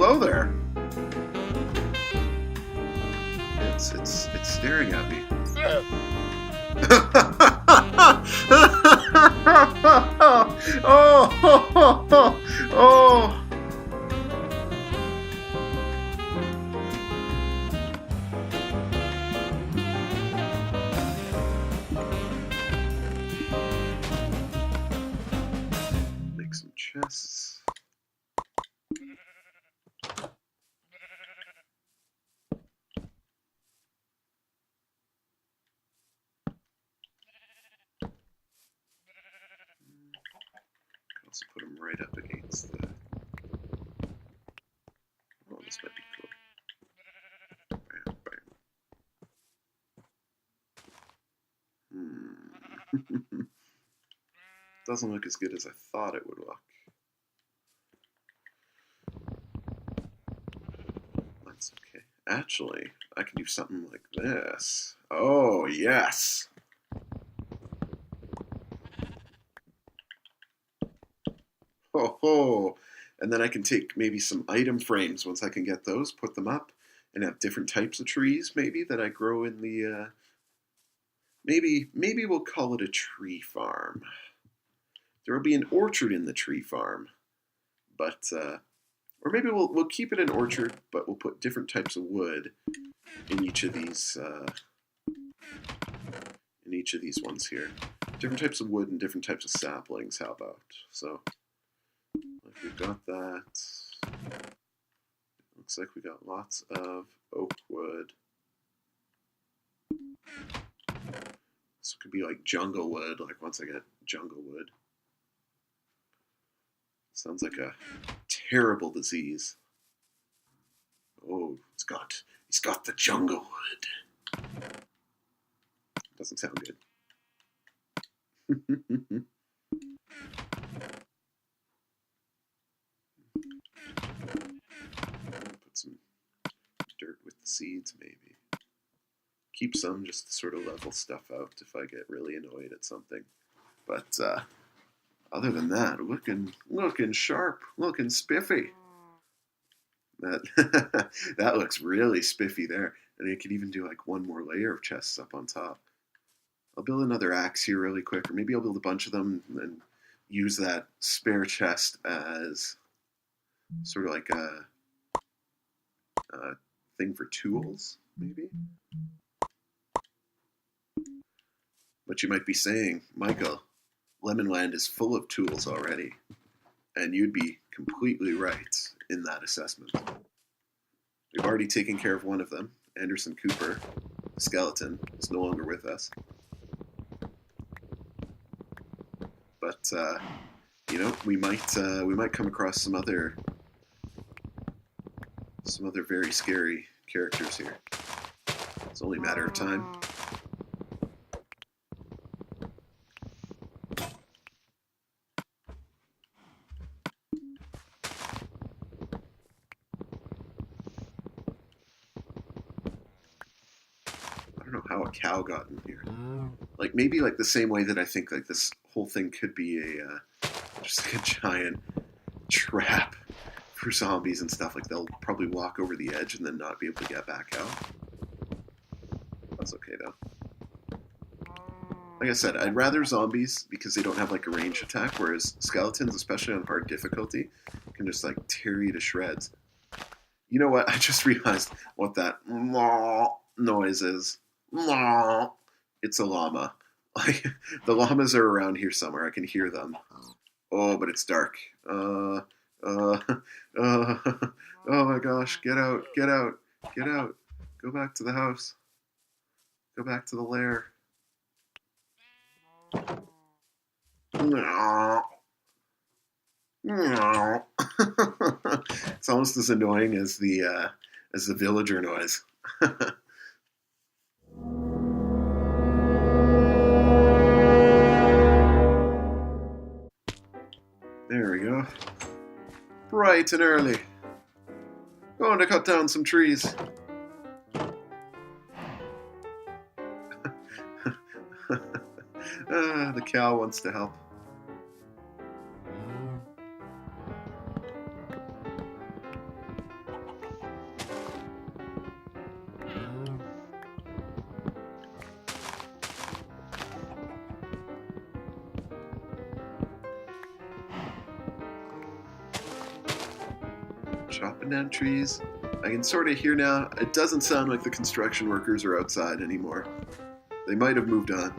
hello there. It's staring at me. Oh. Make some chests. Also put them right up against the... Oh, this might be cool. Bam, bam. Doesn't look as good as I thought it would look. That's okay. Actually, I can do something like this. Oh, yes! Oh, and then I can take maybe some item frames once I can get those, put them up, and have different types of trees maybe that I grow in the, maybe we'll call it a tree farm. There will be an orchard in the tree farm, but, or maybe we'll keep it an orchard, but we'll put different types of wood in each of these ones here. Different types of wood and different types of saplings, how about? So... we've got that. Looks like we got lots of oak wood. This could be like jungle wood, like once I get jungle wood. Sounds like a terrible disease. Oh, he's got the jungle wood. Doesn't sound good. Put some dirt with the seeds, maybe. Keep some just to sort of level stuff out if I get really annoyed at something. But other than that, looking sharp, looking spiffy. That that looks really spiffy there. And I could even do like one more layer of chests up on top. I'll build another axe here really quick, or maybe I'll build a bunch of them and use that spare chest as sort of like a thing for tools, maybe? But you might be saying, Michael, Lemonland is full of tools already. And you'd be completely right in that assessment. We've already taken care of one of them. Anderson Cooper, the skeleton, is no longer with us. But, you know, we might come across some other very scary characters here. It's only a matter of time. I don't know how a cow got in here. Like maybe like the same way that I think like this whole thing could be just like a giant trap for zombies and stuff. Like they'll probably walk over the edge and then not be able to get back out. That's okay though. Like I said, I'd rather zombies because they don't have like a ranged attack, whereas skeletons, especially on hard difficulty, can just like tear you to shreds. You know what? I just realized what that noise is. It's a llama. Like the llamas are around here somewhere. I can hear them. Oh, but it's dark. Oh my gosh, get out, get out, get out. Go back to the house. Go back to the lair. It's almost as annoying as the villager noise. There we go. Bright and early. Going to cut down some trees. The cow wants to help. Chopping down trees. I can sort of hear now, it doesn't sound like the construction workers are outside anymore. They might have moved on.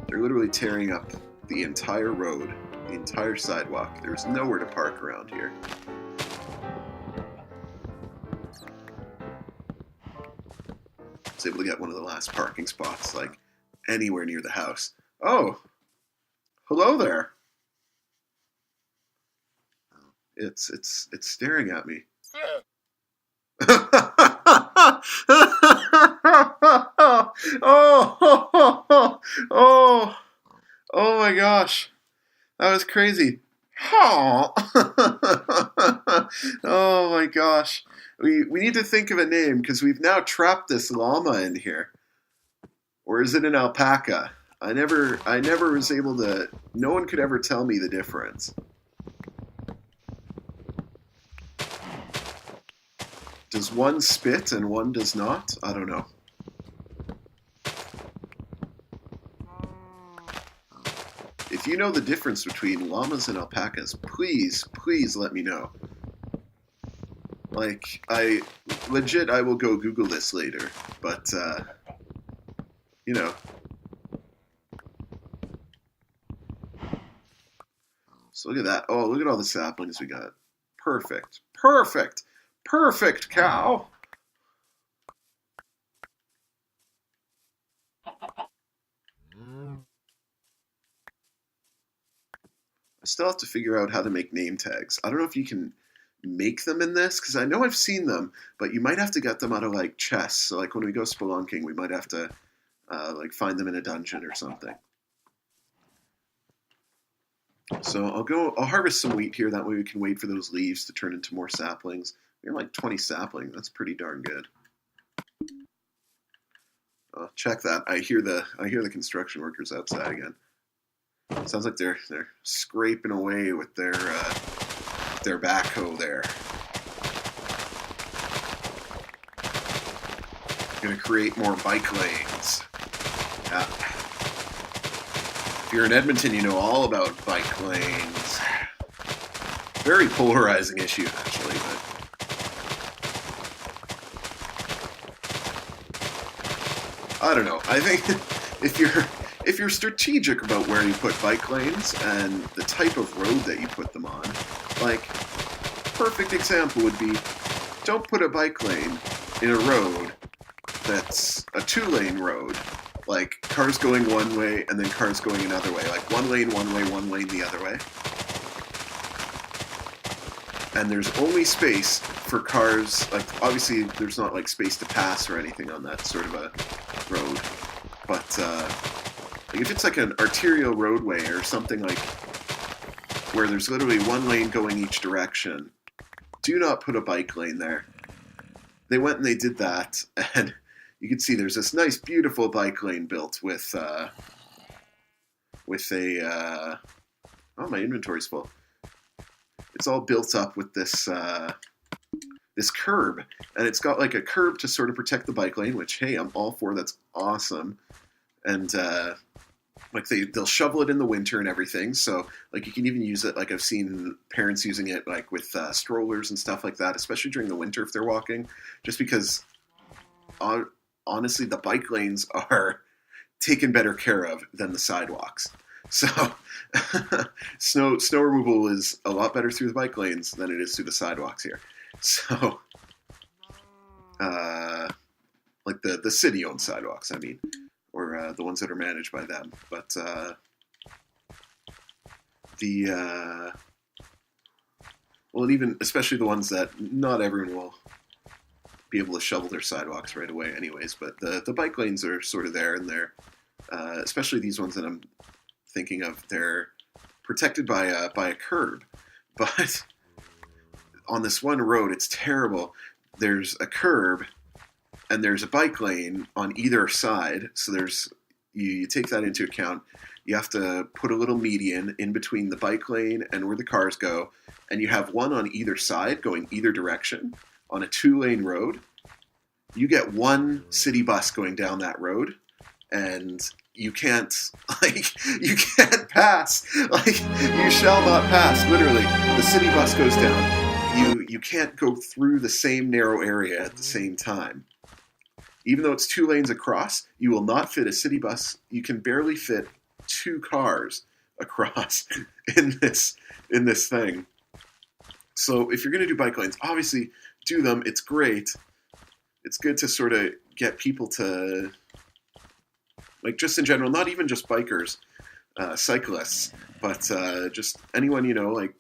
They're literally tearing up the entire road, the entire sidewalk. There's nowhere to park around here. I was able to get one of the last parking spots, like anywhere near the house. Oh, hello there. It's staring at me. Oh my gosh. That was crazy. Oh, oh my gosh. We need to think of a name because we've now trapped this llama in here. Or is it an alpaca? I never was able to, no one could ever tell me the difference. Does one spit and one does not? I don't know. If you know the difference between llamas and alpacas, please let me know. Like, I will go Google this later, but, you know. So look at that. Oh, look at all the saplings we got. Perfect. Perfect. Perfect, cow. I still have to figure out how to make name tags. I don't know if you can make them in this, because I know I've seen them, but you might have to get them out of, like, chests. So, like, when we go spelunking, we might have to, like, find them in a dungeon or something. So I'll harvest some wheat here. That way we can wait for those leaves to turn into more saplings. We're like 20 saplings. That's pretty darn good. Check that. I hear the construction workers outside again. Sounds like they're scraping away with their backhoe there. Gonna create more bike lanes. Yeah. If you're in Edmonton, you know all about bike lanes. Very polarizing issue, actually. But I don't know. I think if you're strategic about where you put bike lanes and the type of road that you put them on, like, perfect example would be, don't put a bike lane in a road that's a 2-lane road. Like, cars going one way and then cars going another way. Like, one lane the other way. And there's only space for cars, like, obviously there's not, like, space to pass or anything on that sort of a road. But, like, if it's like an arterial roadway or something like where there's literally one lane going each direction, do not put a bike lane there. They went and they did that, and you can see there's this nice, beautiful bike lane built with a, oh, my inventory's full. It's all built up with this, this curb, and it's got like a curb to sort of protect the bike lane, which, hey, I'm all for. That's awesome. And, like, they'll shovel it in the winter and everything, so, like, you can even use it, like, I've seen parents using it, like, with strollers and stuff like that, especially during the winter if they're walking, just because, honestly, the bike lanes are taken better care of than the sidewalks. So, snow removal is a lot better through the bike lanes than it is through the sidewalks here. So, like, the city-owned sidewalks, I mean, or the ones that are managed by them. But well, and even especially the ones that not everyone will be able to shovel their sidewalks right away anyways, but the bike lanes are sort of there, and they're, especially these ones that I'm thinking of, they're protected by a curb. But on this one road, it's terrible. There's a curb, and there's a bike lane on either side, so there's, you take that into account. You have to put a little median in between the bike lane and where the cars go, and you have one on either side going either direction. On a 2-lane road, you get one city bus going down that road, and you can't pass. Like, you shall not pass, literally. The city bus goes down. you can't go through the same narrow area at the same time. Even though it's 2 lanes across, you will not fit a city bus. You can barely fit 2 cars across in this thing. So if you're going to do bike lanes, obviously do them. It's great. It's good to sort of get people to, like, just in general, not even just bikers, cyclists, but just anyone, like,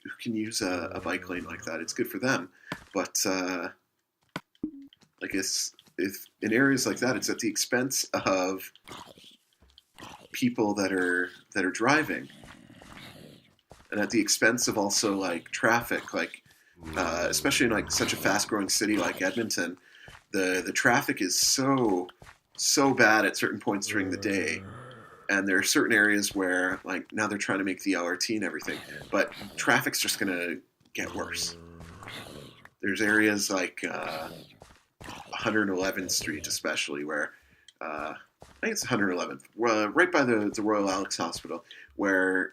who can use a bike lane like that. It's good for them. But like, if in areas like that, it's at the expense of people that are driving, and at the expense of also, like, traffic, like, especially in, like, such a fast growing city like Edmonton, the traffic is so bad at certain points during the day. And there are certain areas where, like, now they're trying to make the LRT and everything, but traffic's just going to get worse. There's areas like 111th Street, especially, where I think it's 111th, right by the Royal Alex Hospital, where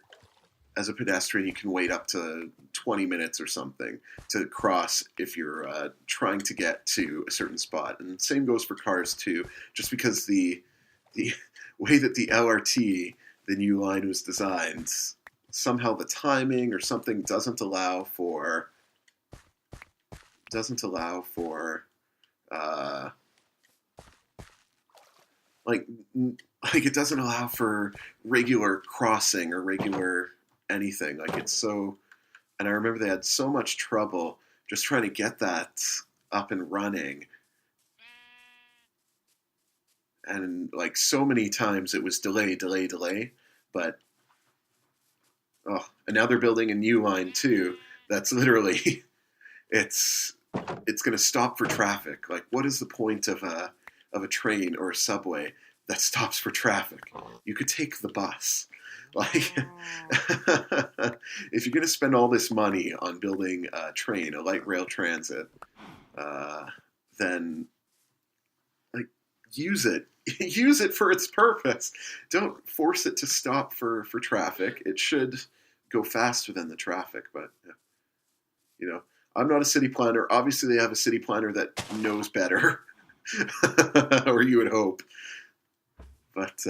as a pedestrian you can wait up to 20 minutes or something to cross if you're trying to get to a certain spot. And same goes for cars too, just because the way that the LRT, the new line, was designed, somehow the timing or something doesn't allow for like it doesn't allow for regular crossing or regular anything. Like, it's so, and I remember they had so much trouble just trying to get that up and running. And, like, so many times it was delay. But, and now they're building a new line too. That's literally, it's going to stop for traffic. Like, what is the point of a train or a subway that stops for traffic? You could take the bus. Like, if you're going to spend all this money on building a train, a light rail transit, then, like, use it. Use it for its purpose. Don't force it to stop for traffic. It should go faster than the traffic. But, I'm not a city planner. Obviously, they have a city planner that knows better, or you would hope. But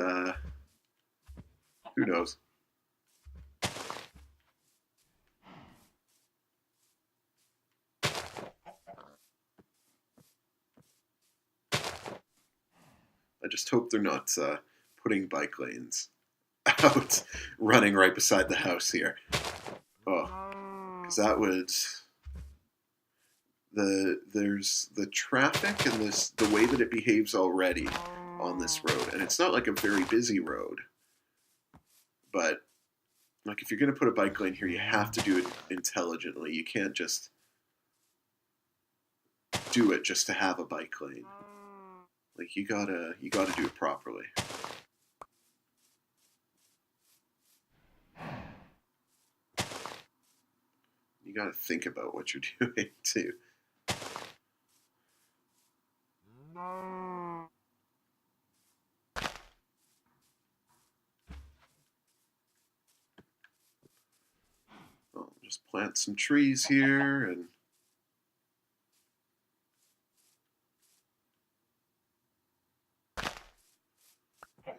who knows? I just hope they're not putting bike lanes out running right beside the house here. Oh, because that would... There's the traffic and the way that it behaves already on this road. And it's not like a very busy road. But, like, if you're going to put a bike lane here, you have to do it intelligently. You can't just do it just to have a bike lane. Like, you gotta do it properly. You gotta think about what you're doing too. I'll just plant some trees here and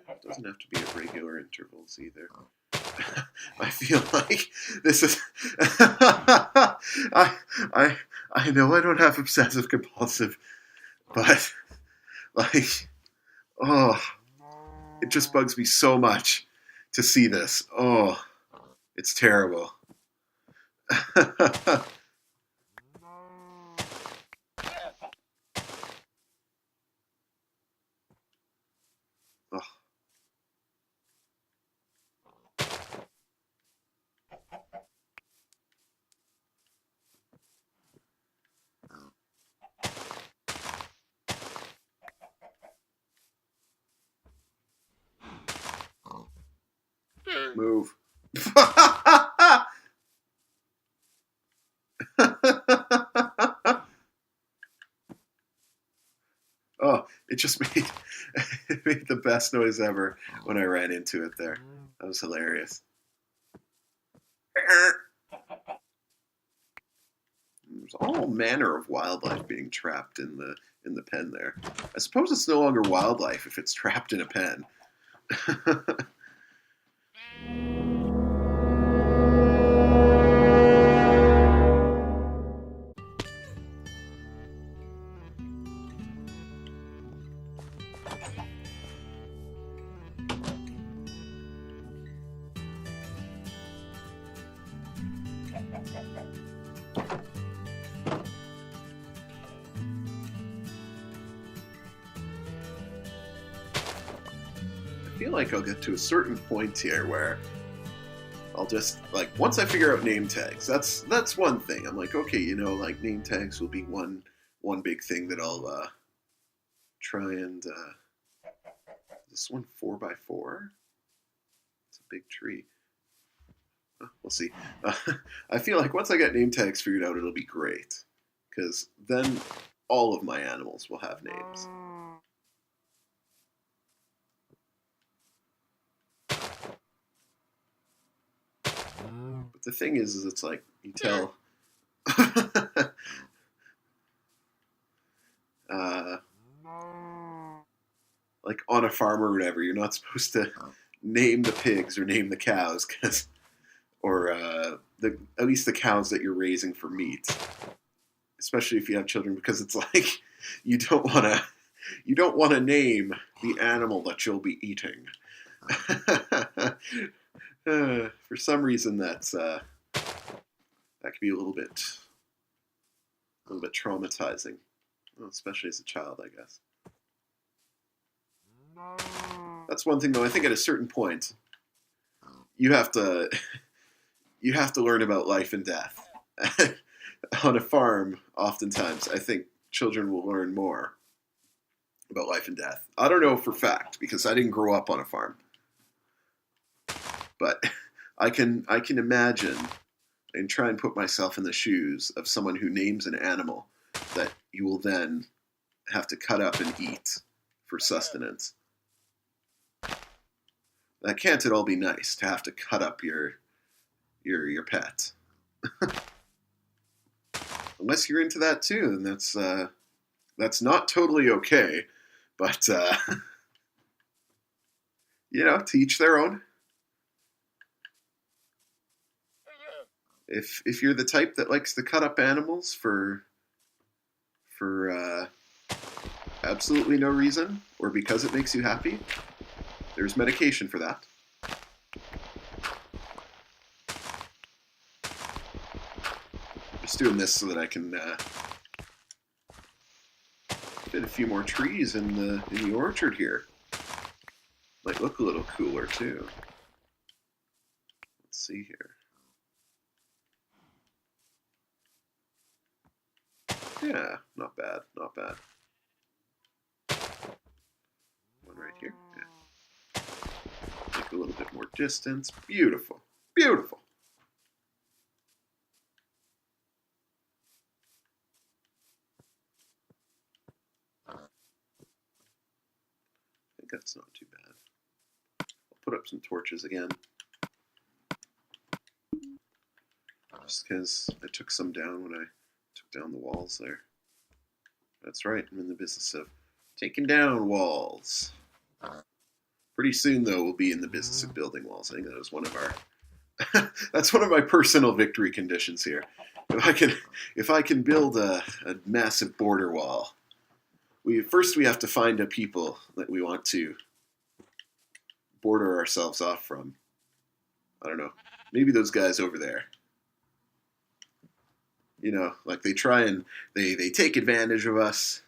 it doesn't have to be at regular intervals either. I feel like this is I know I don't have obsessive compulsive, but, like, it just bugs me so much to see this. It's terrible. Move. It just made the best noise ever when I ran into it there. That was hilarious. There's all manner of wildlife being trapped in the pen there. I suppose it's no longer wildlife if it's trapped in a pen. I feel like I'll get to a certain point here where I'll just, like, once I figure out name tags, that's one thing. I'm like, okay, you know, like, name tags will be one big thing that I'll try and this one 4x4? It's a big tree. We'll see. I feel like once I get name tags figured out, it'll be great, because then all of my animals will have names. But the thing is it's like, you tell... like, on a farm or whatever, you're not supposed to name the pigs or name the cows, or at least the cows that you're raising for meat. Especially if you have children, because it's like, you don't want to name the animal that you'll be eating. For some reason, that could be a little bit traumatizing, well, especially as a child, I guess. That's one thing, though. I think at a certain point, you have to learn about life and death. On a farm, oftentimes, I think children will learn more about life and death. I don't know for fact, because I didn't grow up on a farm. But I can imagine and try and put myself in the shoes of someone who names an animal that you will then have to cut up and eat for sustenance. That can't at all be nice, to have to cut up your pet. Unless you're into that too, and that's not totally okay. But you know, to each their own. If you're the type that likes to cut up animals for absolutely no reason, or because it makes you happy, there's medication for that. Just doing this so that I can fit a few more trees in the orchard here. Might look a little cooler too. Let's see here. Yeah, not bad, not bad. One right here. Yeah. Take a little bit more distance. Beautiful, beautiful. I think that's not too bad. I'll put up some torches again. Just because I took some down when I took down the walls there. That's right, I'm in the business of taking down walls. Pretty soon, though, we'll be in the business of building walls. I think that was one of our... that's one of my personal victory conditions here. If I can build a massive border wall, we have to find a people that we want to border ourselves off from. I don't know. Maybe those guys over there. You know, like they try and they take advantage of us.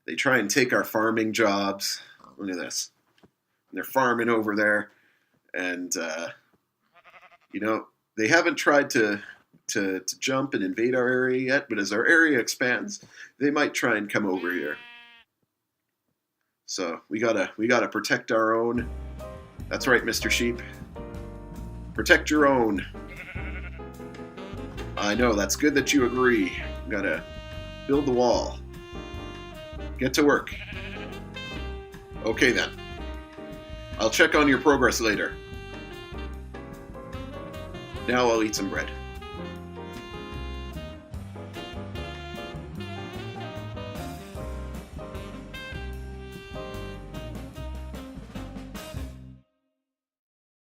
They try and take our farming jobs. Look at this. And they're farming over there. And, you know, they haven't tried to jump and invade our area yet. But as our area expands, they might try and come over here. So we gotta protect our own. That's right, Mr. Sheep. Protect your own. I know, that's good that you agree. We gotta build the wall. Get to work. Okay then. I'll check on your progress later. Now I'll eat some bread.